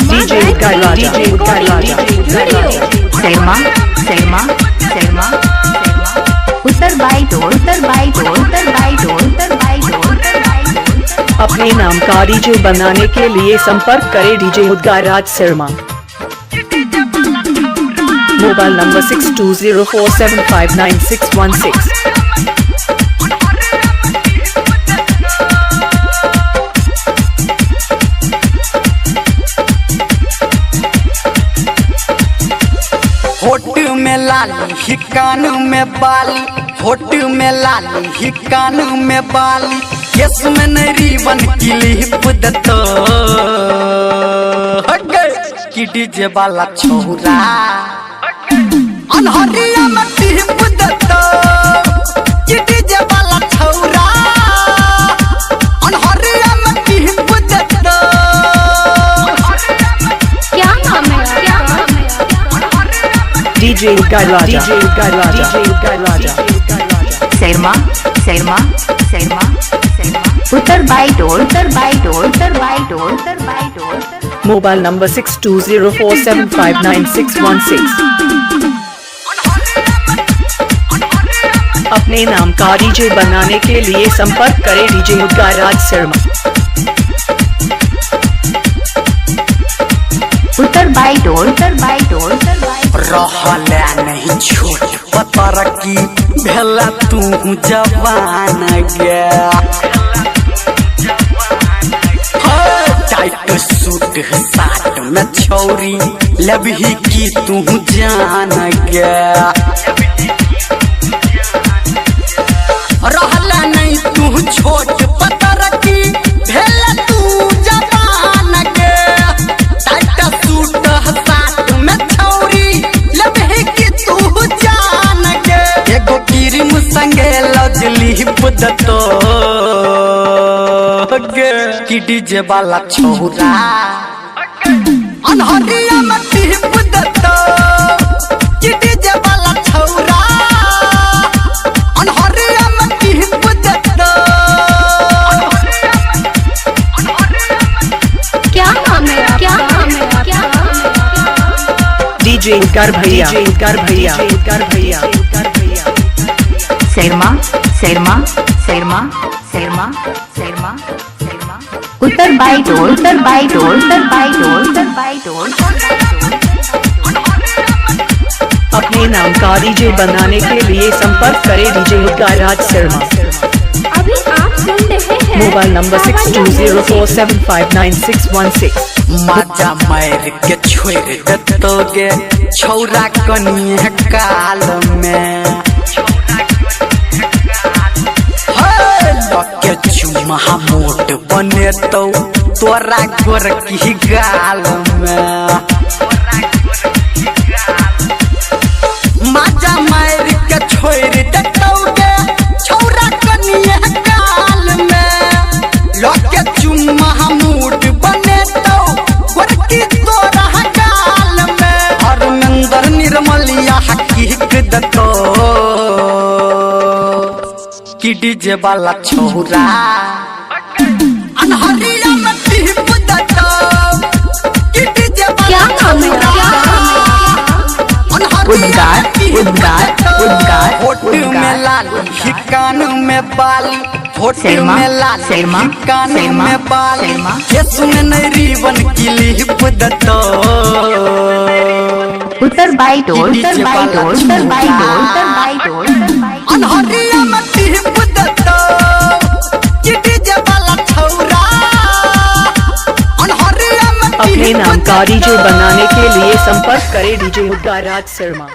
DJ Garaja, Selma, Selma, Selma, उत्तर बाई डोर, उत्तर बाई डोर, उत्तर बाई डोर, उत्तर बाई डोर, उत्तर बाई डोर। अपने नाम का डीजे बनाने के लिए संपर्क करें DJ Udgaraj Sharma. Mobile number 6204759616। होठ में लाली ही कान में बाली, होठ में लाली ही कान में बाली, केस में न रिबन क्लिप दतो कि डीजे वाला छोरा अनहरिया में टिप दतो कि डीजे वाला छोरा अनहरिया में टिप दतो। क्या नाम है, क्या नाम है? DJ Garaja, शर्मा, शर्मा, शर्मा, शर्मा, उत्तर बाई डोर, उत्तर बाई डोर, उत्तर बाई डोर, उत्तर बाई डोर। Mobile number 6204759616। अपने नाम का डीजे बनाने के लिए संपर्क करें डीजे उद्गाराज शर्मा। उत्तर बाई डोर, उत्तर बाई डोर, उत्तर बाई रहला नहीं छोट पतर की भेला तू जवान गया, टाइट सूट साट में छौरी लबही की तू जान गया। रहला नहीं तू छोट पतर की भेला तू जवान गया, टाइट सूट साट में छौरी लबही की तू जान गया। एगो क्रीम संगे लजली दतो कि डीजे वाला छोरा अनहरिया में टिप दतो कि डीजे वाला छोरा अनहरिया में टिप दतो। क्या नाम है, क्या नाम है, क्या नाम है? DJ Garbhaiya, शर्मा, शर्मा, शर्मा, शर्मा, शर्मा, शर्मा, उत्तर बाई डोर, उत्तर बाई डोर, उत्तर बाई डोर, उत्तर बाई डोर। अपने नाम का डीजे बनाने के लिए संपर्क करें डीजे उद्गाराज शर्मा। अभी आप सुन रहे हैं मोबाइल नंबर 6204759616। माजा मार के छोड़ दतोगे छौरा कनिए काल में, लके चुमा मोट बने तो तोरा गोर की गाल में। माजा मार के छोड़ दतोगे छौरा कनिए काल में, लके चुमा मोट बने तो गोर की तोरा गाल में। हरमंदर निर्मलिया हकीक दतो कि डीजे वाला छोरा अनहरिया में टिप दतो कि डीजे वाला छोरा उद्गार, उद्गार, उद्गार, होठ में लाली ही कान में बाली, होठ शर्मा, में लाली शर्मा, ही कान शर्मा, में बाली, शर्मा, केस में न रिबन क्लिप दतो उत्तर बाई डोर, उत्तर बाई डोर, उत्तर बाई डोर, उत्तर बाई डोर, उत्तर बाई डोर। अनहरिया में टिप दतो कि डीजे वाला छोरा अनहरिया में अपने टिप नाम का डीजे दतो। बनाने के लिए संपर्क करें डीजे उद्गाराज शर्मा।